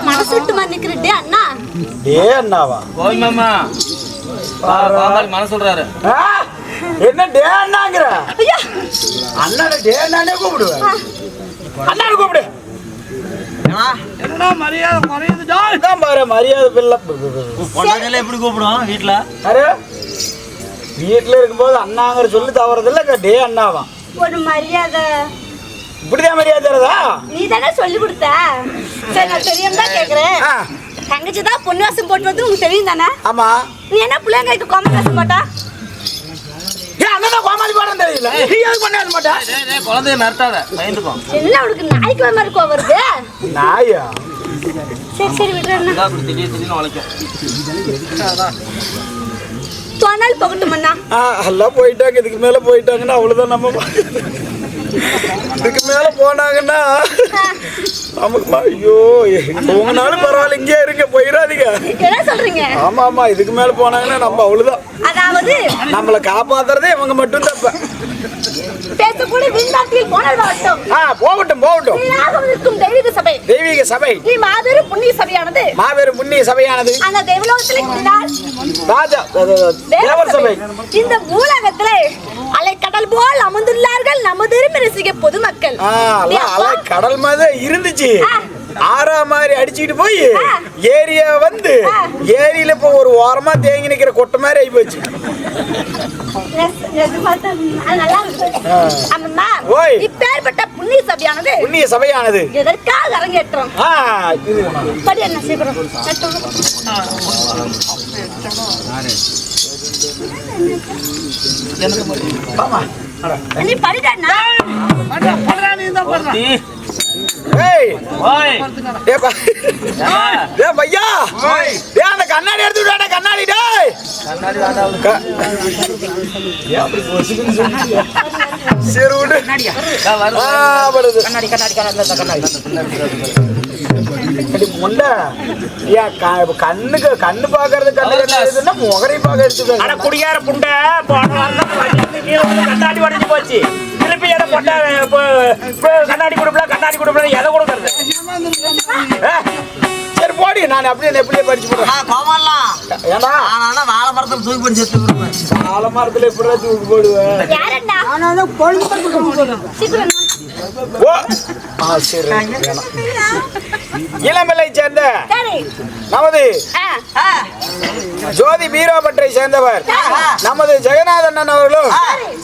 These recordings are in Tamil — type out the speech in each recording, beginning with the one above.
மனசு விட்டு நிக்கிறே அண்ணா. டே அண்ணாவா? ஓய் மாமா மனசு சொல்றாரு. என்ன டே அண்ணாங்கிற? அண்ணா டே அண்ணானே கூப்பிடுவேன். அண்ணா கூப்பிடு. என்னடா மரியாதை தான் பாரு மரியாதை பிள்ளை. பொண்டாட்டில எப்படி கூப்பிடுவோம் வீட்டுல? அரே வீட்டுல இருக்கும்போது அண்ணாங்கிற சொல்லி தவறதில்ல. டே அண்ணாவா? ஒரு மரியாதை இப்படிதான் மரியாதை தரதா? நீ தானே சொல்லி கொடுத்த. சரி நான் தெரியும் தான் கேக்குறேன். தங்கச்சி தான் பொண்ணு வாசம் போட்டு வந்து உங்களுக்கு தெரியும் தானே? ஆமா. நீ என்ன பிள்ளைங்களுக்கு கோமதி வாசம் போட்டா? அண்ணா கோமாளி போடுறது தெரியல. நீ எதுக்கு பண்ணாத மாட்டா? குழந்தைய மிரட்டாத பயந்துக்கும். என்ன உனக்கு நாய்க்கு மாதிரி கோவம் வருது? நாயா? சரி சரி விடுறேன்னா. திடீர்னு உழைக்கும். சொன்னால் போகட்டுமண்ணா. எல்லாம் போயிட்டாங்க. இதுக்கு மேல போயிட்டாங்கன்னா அவ்வளவுதான். நம்ம இதுக்கு மேல போனாங்கன்னா நமக்கு ஐயோ உங்கனாலும் பரவாயில்ல, இங்கே இருங்க, போயிடாதீங்க. என்ன சொல்றீங்க? ஆமா ஆமா, இதுக்கு மேல போனாங்கன்னா நம்ம அவ்வளவுதான். அதாவது நம்மளை காப்பாத்துறதே இவங்க மட்டும் தான். பேசக்கூடிய விண்ணாட்டில் போனால் வரட்டும். போகட்டும் போகட்டும். இருக்கும் தெய்வீக சபை. தெய்வீக சபை. நீ மாபெரும் புண்ணிய சபையானது. மாபெரும் புண்ணிய சபையானது. அந்த தேவலோகத்திலே இருந்தால் ராஜா தேவர் சபை. இந்த பூலகத்திலே அலைக்கடல் போல் அமர்ந்துள்ளார்கள் நமது ரசிக பொதுமக்கள். கடல் மாதிரி இருந்துச்சு. ஆறா மாதிரி அடிச்சுட்டு போய் ஏரியா வந்து ஏரியில இப்போ ஒரு ஓரமா தேங்கி நிக்கிற கொட்டை மாதிரி ஆகி போச்சு. இப்பேற்பட்ட புண்ணிய சபையானது புண்ணிய சபையானது எதற்காக அரங்கேற்றம்? என்ன சீக்கிரம் நீ படிடா. கண்ணாடி எடுத்து கண்ணாடி கண்ணுக்கு கண்ணு பாக்குறது கண்ணு முகரை பாக்க எடுத்து குடியார புண்டை கண்ணாடி உடஞ்சு போச்சு. திருப்பி எதை போட்டா கண்ணாடி கொடுப்பல கண்ணாடி கொடுப்பல எதை கொடுக்கறது? சரி போடி, நான் அப்படியே எப்படியே படிச்சு போடுறேன். ஏன்னா வாழை மரத்துல தூக்கி போட்டு செத்து வாழை மரத்துல எப்படி தூக்கி போடுவேன்? இளமலை சேர்ந்த நமது ஜோதி பீரோபற்றை சேர்ந்தவர் நமது ஜெகநாதன் அவர்களும்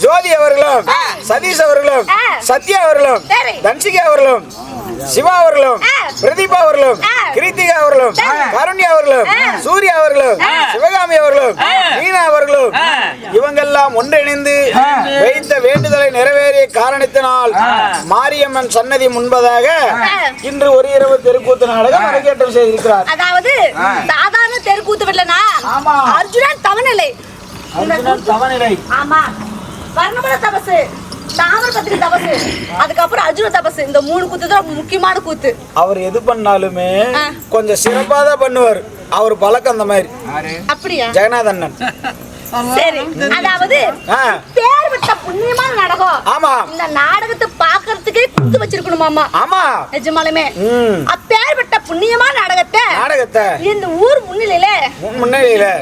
ஜோதி அவர்களும் சதீஷ் அவர்களும் சத்யா அவர்களும் தன்சிகா அவர்களும் சிவா அவர்களும் பிரதீபா அவர்களும் கிருத்திகா அவர்களும் கருண்யா அவர்களும் சூர்யா அவர்களும் சிவகாமி அவர்களும் மீனா அவர்களும் இவங்கெல்லாம் ஒன்றிணைந்து வைத்த வேண்டுதலை நிறைவேறிய காரணத்தினால் மாரியம்மன் சன்னதி முன்பதாக இன்று ஒரு இரவு தெருக்கூத்து நாடகம் அரங்கேற்றம் செய்திருக்கிறார். அதாவது சாதாரண தெருக்கூத்து இல்லனா, அர்ஜுனன் தவநிலை. ஆமா, வர்ணமல தபசு, தாமரபத்திரி தபசு, அதுக்கப்புறம் அர்ஜுன தபசு. இந்த 3 கூத்து தான் முக்கியமான கூத்து. அவர் எது பண்ணாலுமே கொஞ்சம் சிறப்பா தான் பண்ணுவார். அவர் பழக்கம் அந்த மாதிரி. அப்படியா? ஜெகநாதன். சரி, அதாவது பேர்பட்ட புண்ணியமான நாடகம். ஆமா, இந்த நாடகத்தை பாக்குறதுக்கே குத்து வச்சிருக்கணுமாமா. ஆமா, நிஜமாலுமே அப்பேர்பட்ட புண்ணியமான நாடகத்தை இந்த ஊர் முன்னிலையில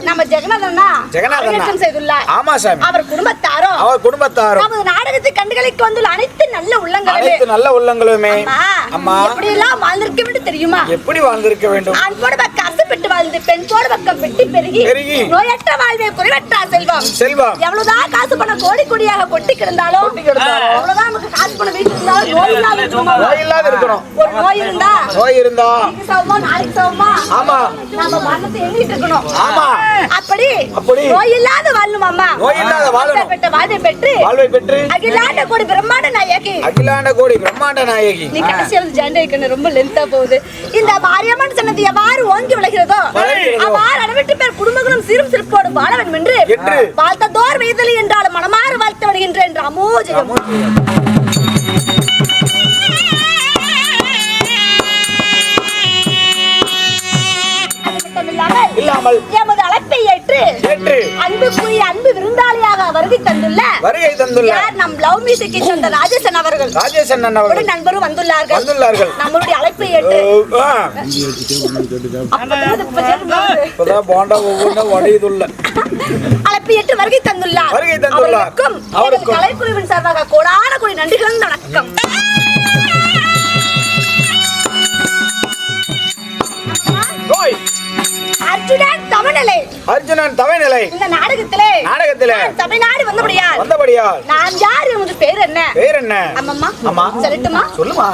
நம்ம ஜெகநாதன் செய்துள்ளார். ஆமா சாமி. அவர் குடும்பத்தாரும் நமது நாடகத்தை கண்டுகளிக்க வந்துள்ள அனைத்து நல்ல உள்ளங்களுமே அம்மா எப்படி எல்லாம் வாழ்ந்திருக்க வேண்டும் தெரியுமா? எப்படி வாழ்ந்திருக்க வேண்டும்? அன்போடு பக்கம் அசைப்பட்டு வாழ்ந்து பெண்போடு பக்கம் வெட்டி பெருகி நோயற்ற வாழ்வே குறைவற்ற செல்வம். எவ்வளவுதான் காசு பணம் கோடி கோடியாக கொட்டி கிடந்தாலும் எவ்வளவுதான் நமக்கு காசு பணம் வீட்டு இருந்தாலும் நோய் இல்லாத இருக்கணும். ஒரு நோய் இருந்தா நாளைக்கு சவமா. ஆமா, நம்ம மரணத்தை எண்ணிட்டு இருக்கணும். ஆமா, அப்படி நோய் இல்லாத வாழணும் அம்மா. நோய் இல்லாத வாழ்வை பெற்று அகிலாண்ட கோடி பிரம்மாண்ட நாயகி. நீ கடைசியில் ஜெண்டேக்கன ரொம்ப லென்த்தா போகுது. இந்த மாரியம்மன் சன்னதி எவ்வாறு ஓங்கி விளைகிறதோ அவ்வாறு அனைத்து பேர் குடும்பங்களும் சீரும் சிறப்போடு வாழ வேண்டும் என்று வாழ்த்ததோர் வைதலி என்றாலும் மனமாறு வாழ்த்து வருகின்ற என்று அமோஜயம். இல்லாமல் எமது அழைப்பை ஏற்று ஏற்று அன்புக்குரிய அன்பு விருந்தாளியாக வருகை தந்துள்ள நம் லவ் மியூசிக்கை சேர்ந்த ராஜேசன் அவர்கள் நண்பரும் வந்துள்ளார்கள் நம்மளுடைய அழைப்பை ஏற்று அழைப்பை ஏற்று வருகை தந்துள்ளார் அவருக்கும் கலைக்குழுவின் சார்பாக கோடான கோடி நன்றிகள் வணக்கம். அர்ஜுனன் தவநிலை இந்த நாடகத்திலே தமிழ்நாடு வந்தபடியால் நான் யார் உங்க பேர் என்ன அம்மா சொல்லட்டுமா சொல்லுமா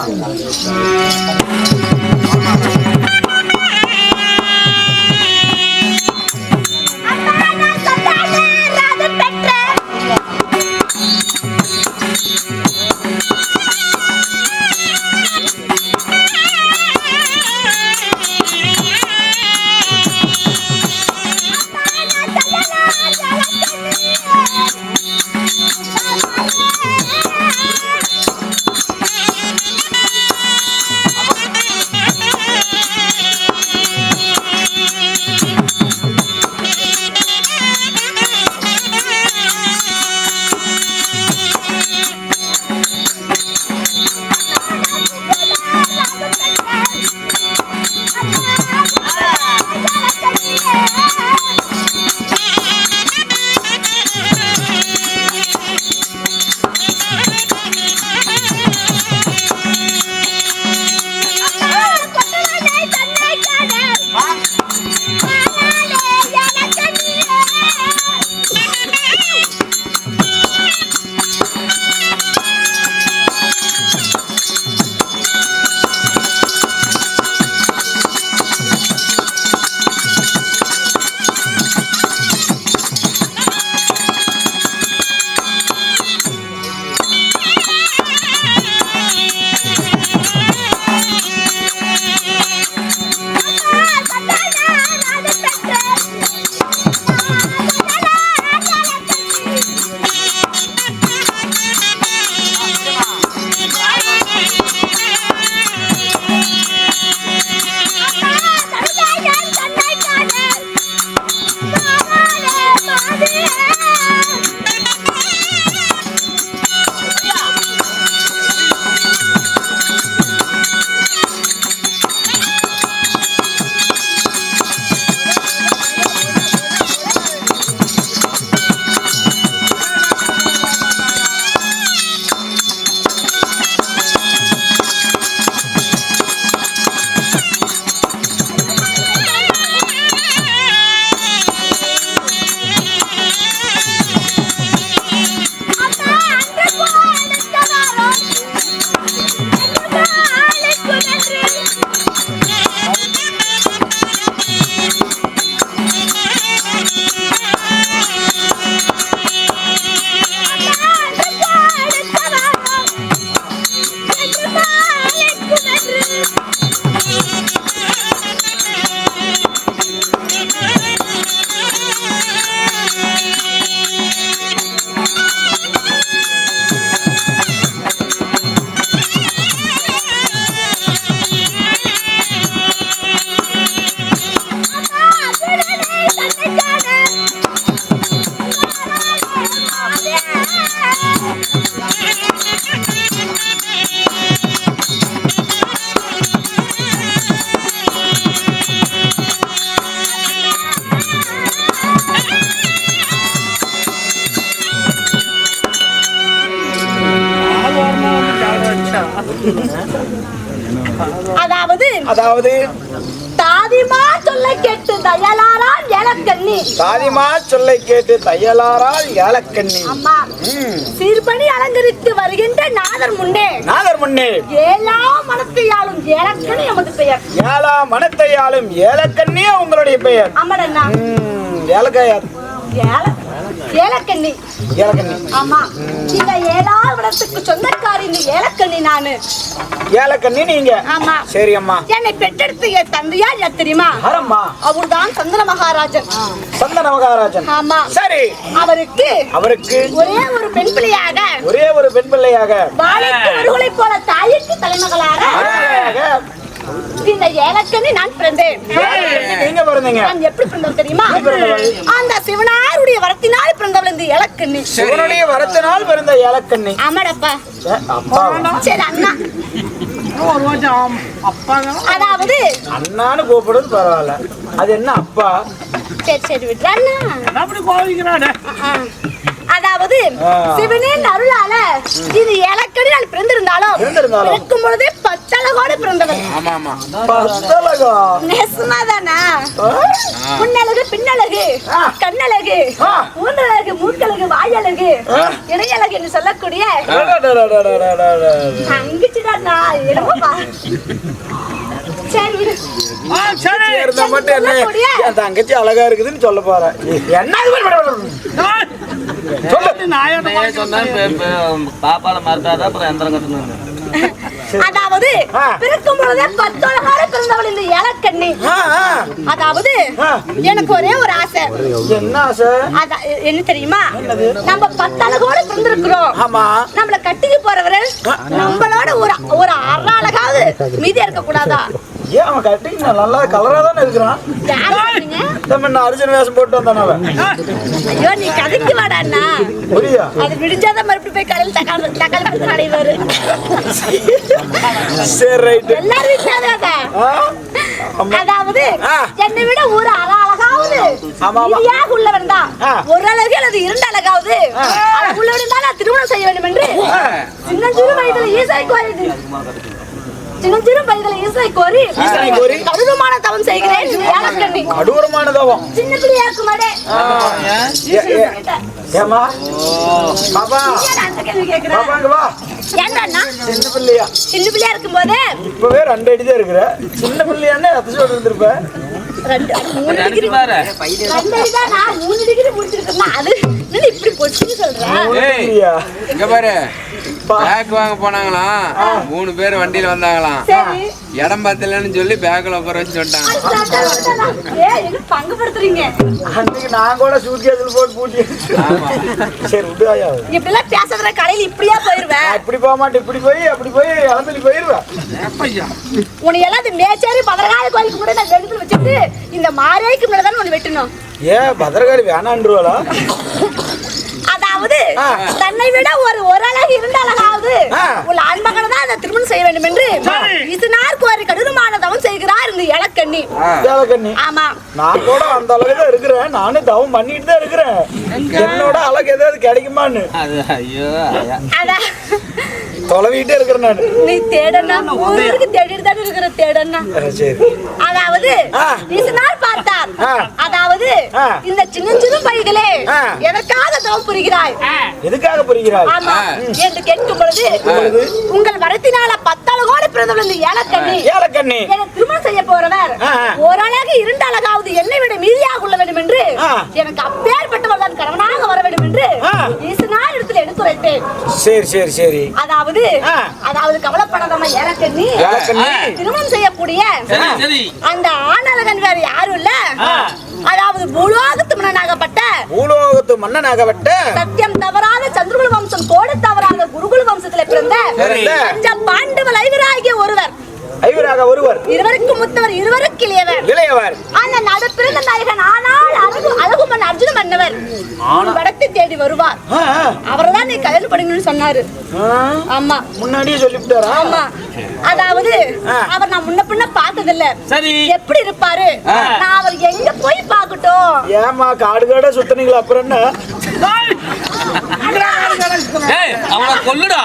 அதாவது தாதிமா சொல்லை கேட்டு தையலாரால் ஏலக்கண்ணி அம்மா சீர்பணி அலங்கரித்து வருகின்ற நாதர் முன்னே ஏழாம் மனத்தையாளும் ஏலக்கண்ணி நமது பெயர். ஏழாம் மனத்தையாளும் ஏலக்கண்ணி உங்களுடைய பெயர். அம்மடண்ணா ஏலக்காயார் ஏலக்கண்ணி ஆமா இந்த ஏழாவடத்துக்கு சொந்தக்காரி இந்த ஏலக்கண்ணி நானு. ஏலக்கண்ணி நீங்க? ஆமா. சரி அம்மா. என்னை பெற்றெடுத்து என் தந்தையா யார் தெரியுமா? அரம்மா. அவர்தான் சந்தன மகாராஜன். சந்தன மகாராஜன். ஆமா. சரி. அவருக்கு ஒரே ஒரு பெண் பிள்ளையாக வாழைக்கு ஒருவளை போல தாய்க்கு தலைமகளாக இந்த ஏலக்கண்ணி நான் பிறந்தேன். நீங்க பிறந்தீங்க. நான் எப்படி பிறந்தவள் தெரியுமா? அந்த சிவனாருடைய வரத்தினால் பிறந்தவள் இந்த ஏலக்கண்ணி. சிவனுடைய வரத்தினால் பிறந்த ஏலக்கண்ணி. ஆமாடப்பா. அப்பா சரி அண்ணா. அதாவது அண்ணான்னு கூப்பிடுறது பரவாயில்ல, அது என்ன அப்பா? சரி சரி விட்டுற அண்ணா. அப்படி கோவிக்கிறானே. அதாவது சிவனின் அருளால இது ஏலக்கடி நான் பிறந்திருந்தாலும் பிறக்கும் பொழுதே பத்தழகோடு பிறந்தவன். நெசமாதானா? முன்னழகு பின்னழகு கண்ணழகு ஊனழகு மூக்கழகு வாயழகு இடையழகு என்று சொல்லக்கூடிய அங்கிச்சுடா என்னப்பா. சரி விடு. மட்டும் என்ன என் தங்கச்சி அழகா இருக்குதுன்னு சொல்ல போறேன். என்ன பாப்பால மறக்காத அப்புறம் எந்திரம் கட்டணும். அதாவது பிறக்கும் பொழுதே பத்தழகார பிறந்தவள் இந்த ஏலக்கண்ணி. அதாவது எனக்கு ஒரே ஒரு ஆசை. என்ன ஆசை? என்ன தெரியுமா? நம்ம பத்தழகோட பிறந்திருக்கிறோம். நம்மள கட்டிக்கு போறவர்கள் நம்மளோட ஒரு அரை அழகாவது மீதி இருக்க கூடாதா? ஏன் அவன் கட்டிங் நல்லா கலரா தானே இருக்கிறான். அர்ஜுன் வேஷம் போட்டு வந்தானவ. ஐயோ நீ கதைக்கு வாடா அண்ணா. புரியா? அது விடிஞ்சாதான் மறுபடியும் போய் கடையில் தக்காளி நடைவாரு. சரி ரைட். எல்லாரும் வீட்டாதான். அதாவது என்னை விட ஒரு அழகாவது மீதியாக உள்ளவன் தான். ஒரு அழகு அல்லது இரண்டு அழகாவது உள்ளவன் தான் நான் திருமணம் செய்ய வேண்டும் என்று சின்னஞ்சிறு வயதில் ஈசை கோரி கடுரமான தவம் செய்கிறேன். கடூரமான தவம். சின்ன பிள்ளையா இருக்கும் மாடே. ஏமா பாபா பாபாங்க வா. ஏன்டா சின்ன பிள்ளையா? சின்ன பிள்ளையா இருக்கும்போது இப்பவே 2 அடி தான் இருக்கிற. சின்ன பிள்ளையானே எத்தனை இருந்திருப்ப? 3 டிகிரி முடிச்சிருக்கேன். அது இப்படி பொச்சுன்னு சொல்றேன். இங்க பாரு, பேக் வாங்க போனாங்களாம். 3 பேர் வண்டியில வந்தாங்களாம். இடம் பத்தலன்னு சொல்லி பேக்ல உட்கார வச்சு பங்கு படுத்துறீங்க. அன்னைக்கு நான் கூட சூட்கேஸ்ல போட்டு பூட்டி. சரி விடு ஐயா. இப்படி எல்லாம் பேசுற கடையில இப்படியா போயிருவேன். இப்படி போக மாட்டேன். இப்படி போய் அப்படி போய் இளம்பலி போயிருவேன். உன்னை எல்லாம் இந்த மேச்சேரி பதரகால கோயிலுக்கு முன்னாடி நான் வெடுத்து வச்சுட்டு இந்த மாரேக்கு முன்னாடி தான் ஒன்று வெட்டணும். ஏன் பதரகாளி வேணான்றுவாளா? அதாவது தன்னை விட ஒரு அழகு இரண்டு அழகாவது உள்ள ஆண்மகனை தான் அந்த திருமணம் செய்ய வேண்டும் என்று இதனார் கோரி கடுரமான தவம் செய்கிறார் இந்த ஏலக்கண்ணி. ஆமா, நான் கூட அந்த அளவுக்கு தான் இருக்கிறேன். நானும் தவம் பண்ணிட்டு தான் இருக்கிறேன். என்னோட அழகு ஏதாவது கிடைக்குமான்னு அதான் தொலைவிட்டே இருக்கிறேன் நான். நீ தேடனா ஊருக்கு தேடிட்டு தான் இருக்கிற தேடனா. அதாவது இதனார் பார்த்தார். அதாவது இந்த சின்ன சின்ன பைகளே எதற்காக தவம் புரிகிறாய்? எதுக்காக புரிகிறாய் என்று கேட்கும் பொழுது உங்கள் வரத்தினால 10 அழகோடு பிறந்தவள் இந்த ஏலக்கண்ணி என்னை திருமணம் செய்ய போறவர் ஒரு அழகு இரண்டு அழகாவது என்னை விட மீதியாக உள்ள வேண்டும் என்று எனக்கு அப்பேற்பட்டவர் தான் கணவனாக வர வேண்டும் என்று ஈசனார் இடத்துல எடுத்துரைத்தேன். சரி சரி சரி. அதாவது கவலைப்படாதம்மா ஏலக்கண்ணி. திருமணம் செய்யக்கூடிய அந்த ஆணழகன் வேற யாரும் இல்ல. அதாவது பூலோகத்து மன்னனாகப்பட்ட சத்தியம் தவறாத சந்திரகுல வம்சம் கோடு தவறாத குருகுல வம்சத்துல பிறந்த பாண்டவ ஐவராகிய ஒருவர். இருவருக்கு முத்தவர், இருவருக்கு இளையவர். அந்த நடுப்பிறந்த நாயகன் ஆனால் அழகுமன் அர்ஜுன மன்னவர் வடத்தை தேடி வருவார். அவர்தான் நீ கல்யாணம் படிக்கணும்னு சொன்னாரு. ஆமா, முன்னாடியே சொல்லிவிட்டாரா? ஆமா. அதாவது அவர் நான் முன்ன பின்ன பார்த்ததில்ல. எப்படி இருப்பாரு? நான் அவர் எங்க போய் பார்க்கட்டும்? ஏமா காடு காட சுத்தனீங்களா? அப்புறம் என்ன? கொல்லுடா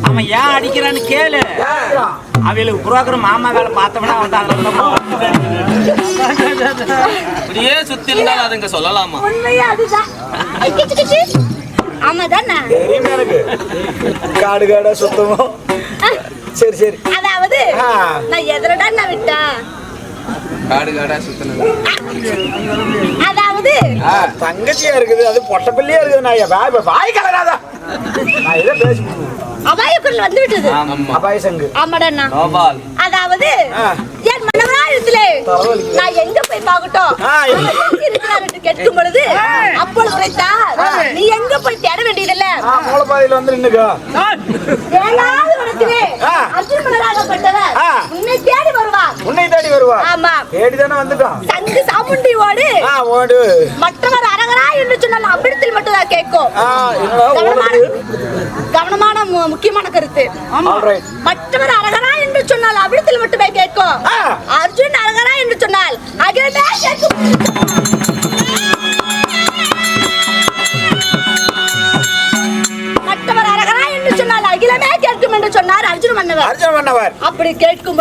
அவன் ஏன் அடிக்கிறான்னு கேளு. அவளுக்கு புரோக்கர் மாமா வேலை பார்த்தவனா அப்படியே சுத்தி இருந்தாலும் அதுங்க சொல்லலாமா? ஆமாதானே? காடு காட சுத்தமோ. சரி சரி. அதாவது நான் எதிரடா நான் விட்டேன். காடு காடா சுத்தனது. அதாவது தங்கச்சியா இருக்குது, அது பொட்ட பிள்ளையா இருக்குது. நான் வாய் கலராதா? நான் இதை பேசி அபாய குரல் வந்து விட்டது. அபாய சங்கு. ஆமாடா. அதாவது என் மனவரால் இடத்திலே நான் எங்க போய் பார்க்கட்டும் என்று கேட்கும் பொழுது அப்பொழுது உரைத்தார், நீ எங்க போய் தேட வேண்டியதில்ல, மூலப்பாதையில வந்து நின்னுக்கா. ஏழாவது இடத்திலே அர்ஜுனனாகப்பட்டவர் உன்னை தேடி வருவார். உன்னை தேடி வருவார். ஆமா, தேடிதானே வந்துட்டான். சங்கு சாமுண்டி ஓடு ஓடு. மற்றவர் அரகரா என்று சொன்னால் அவ்விடத்தில் மட்டும் தான் கேட்கும். கவனமான முக்கியமான கருத்து. மற்றவர் அரகரா என்று சொன்னால் அவ்விடத்தில் மட்டுமே கேட்கும். அர்ஜுன் அரகரா என்று சொன்னால் அகிலமே கேட்கும். மற்றவர் அரகரா என்று சொன்னால் அகிலமே கேட்கும் என்று சொன்னார் அர்ஜுன மன்னவர். அப்படி கேட்கும்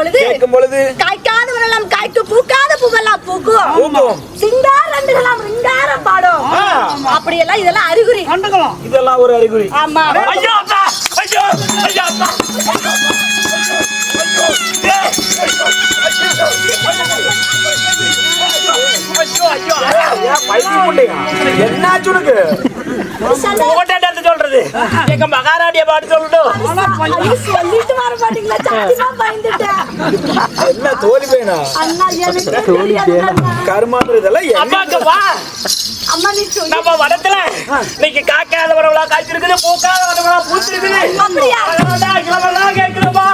பொழுது காய்க்காதவரெல்லாம் காய்க்கும், பூக்காத பூவெல்லாம் பூக்கும், சிங்காரண்டுகளாம் ரிங்காரம் பாடும். அப்படியெல்லாம் இதெல்லாம் அறிகுறி. இதெல்லாம் ஒரு அறிகுறி. ஆமா. என்னாச்சு உனக்கு? சொல்றது எங்க மகாராணிய பாட்டு சொல்லட்டும். சொல்லிட்டு வர மாட்டீங்களா? சாதிமா பயந்துட்டேன். என்ன தோழி பையனா? அண்ணா எனக்கு தெரியாது. கருமாந்திர இதெல்லாம் அம்மாக்கு வா. அம்மா நீ சொல்லு. நம்ம வடத்துல இன்னைக்கு காக்காத வரவளா காய்ச்சிருக்குது, பூக்காத வரவளா பூத்திருக்குது. அப்படியா? கிளம்பலாம் கேட்கிறோமா?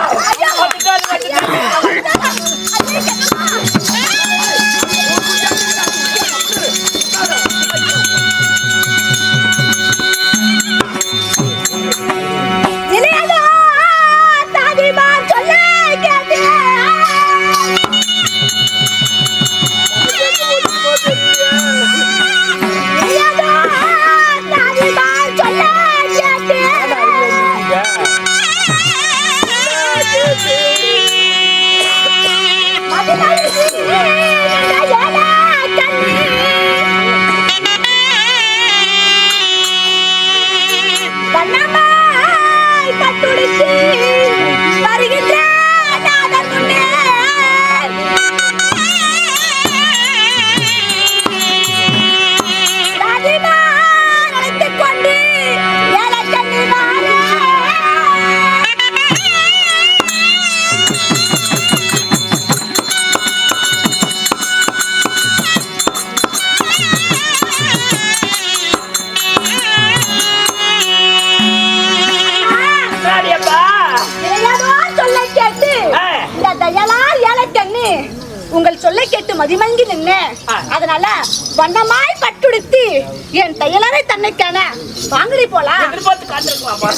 உங்கள் சொல்லை கேட்டு மதிமங்கி நின்று அதனால வண்ணமாய் பட்டுடுத்தி என் தையலரை தன்னைக்கான வாங்கடி போலாம். எதிர்பார்த்து காத்திருக்கலாமா?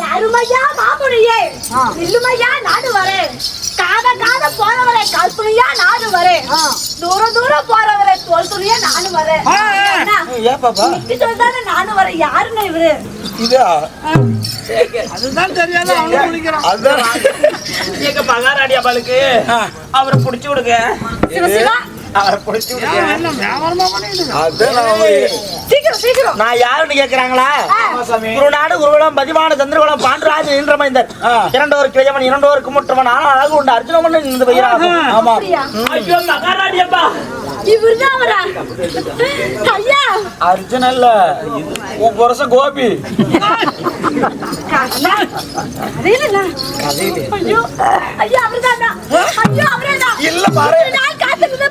யாருமையா மாமுனியே இல்லுமையா நாடு வரேன் காத காத போறவரை கல்பனையா நாடு வரேன் தூரம் தூரம் போறவரை தோல் துணியா நானும் வரேன் சொல்லிதானே நானும் வரேன் யாருங்க இவரு அதுதான் தெரியாது எங்க மகாராணி அம்மாளுக்கு அவரை புடிச்சு விடுங்க அவரை புடிச்சு நான் யாருன்னு கேக்குறாங்களா குருநாடு குருகுலம் பதிவான சந்திரகுலம் பாண்டராஜ் இன்றமைந்தர் இரண்டோர் கிழவன் இரண்டோருக்கு முற்றவன் ஆனால் அழகு உண்டு அர்ஜுனமன் இந்த பெயராகும். ஆமா ஐயோ மகாராணி அம்மா இவருதான் அவரா ஐயா அர்ஜுன் இல்ல உன் வருஷம் கோபி ஐயோ ஐயா அவர்தான் ஐயோ அவரேதான் இல்ல பாரு நான் காத்துக்கிட்டு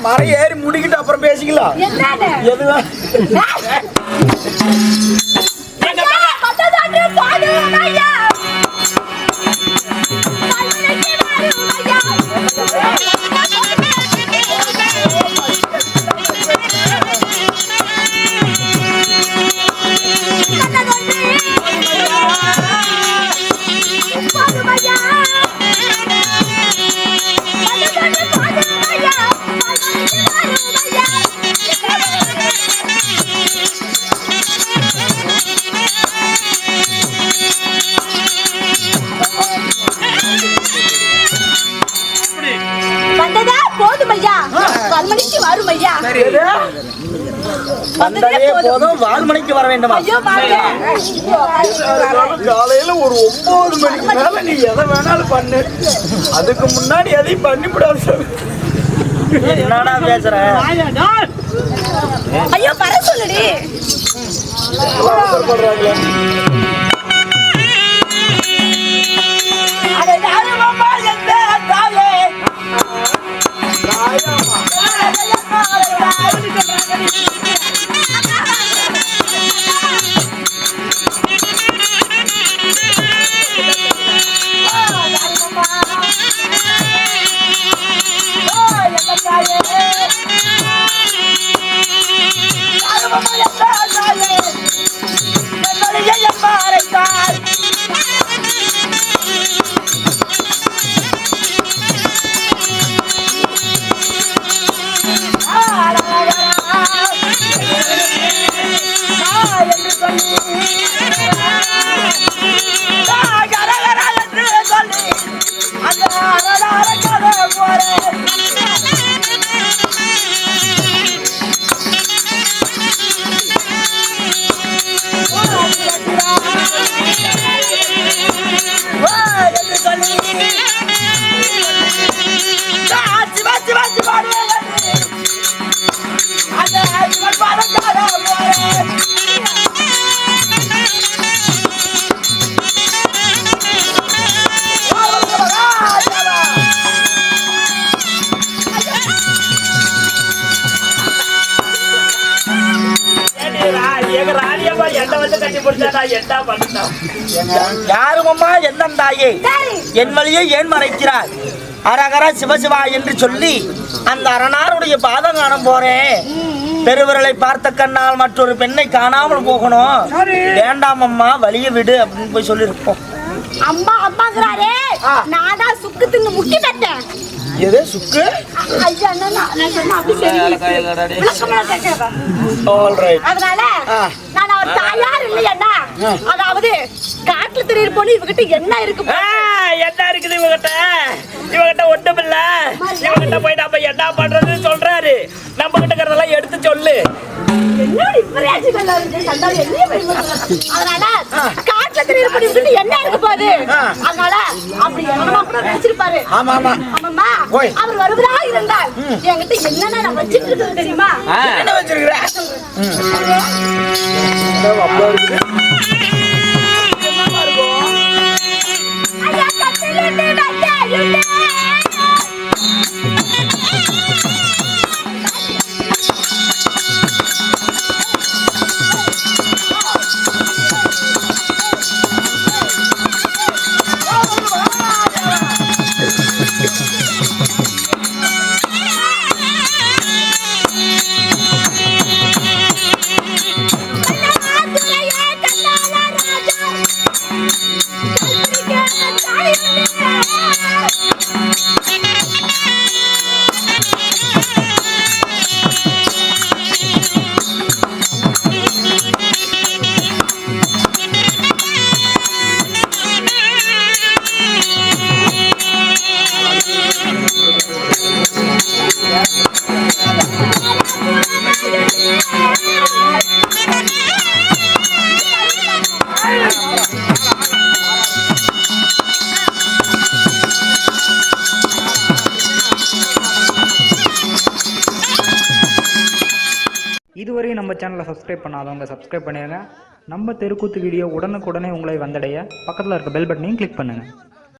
மரம் ஏறி முடிக்கிட்டு அப்புறம் பேசிக்கலாம் எதுதான் வால்மணிக்கு வர வேண்டும். காலையில ஒரு 9 மணிக்கு மேல நீ எதை வேணாலும் பண்ணு, அதுக்கு முன்னாடி எதையும் பண்ணிவிடாது. என்னடா பேசுற? ஐயோ வர சொல்லுடி. யாருமம்மா என்ன தாயே, என் வழியை ஏன் மறைக்கிறார்? அரகர சிவசிவா என்று சொல்லி அந்த அரணாருடைய பாதம் காண போறேன். பெருவிரலை பார்த்த கண்ணால் மற்றொரு பெண்ணை காணாமல் போகணும். வேண்டாம் அம்மா, வழிய விடு அப்படின்னு போய் சொல்லிருப்போம். அம்மா அம்மாங்கறாரே, நான் தான் சுக்கு தின்னு முக்கி தட்டேன். எது சுக்கு? ஐயா நான் சொன்னா அப்படி சரி. All right. அதனால நான் அவர் தாயார் இல்லையண்ணா. அதாவது காட்டுல திரியிற பொண்ணு இவகிட்ட என்ன இருக்கு? என்ன இருக்குது இவகிட்ட? இவகிட்ட ஒண்ணும் இல்ல. இவகிட்ட போய் நம்ம என்ன பண்றதுன்னு சொல்றாரு. நம்ம கிட்ட இருக்கிறதெல்லாம் எடுத்து சொல்லு. என்னோட இப்பரேஜிகள் சண்டால என்ன பண்ணுவாங்க? அதனால காட்டுல திரியிற பொண்ணு இவகிட்ட என்ன இருக்கு பாரு. அதனால அப்படி என்னமா கூட நினைச்சிருப்பாரு. ஆமா ஆமா ஆமாம்மா, அவர் வருவதா இருந்தால் என்கிட்ட என்னென்ன நான் வச்சிட்டு இருக்கேன் தெரியுமா? என்ன வச்சிருக்கிற? ஐயா கட்டிலே நட்டாயுலே. நம்ம சேனலை சப்ஸ்கிரைப் பண்ணாதவங்க சப்ஸ்கிரைப் பண்ணிடுங்க. நம்ம தெருக்கூத்து வீடியோ உடனுக்குடனே உங்களை வந்தடைய பக்கத்தில் இருக்க பெல் பட்டனையும் கிளிக் பண்ணுங்கள்.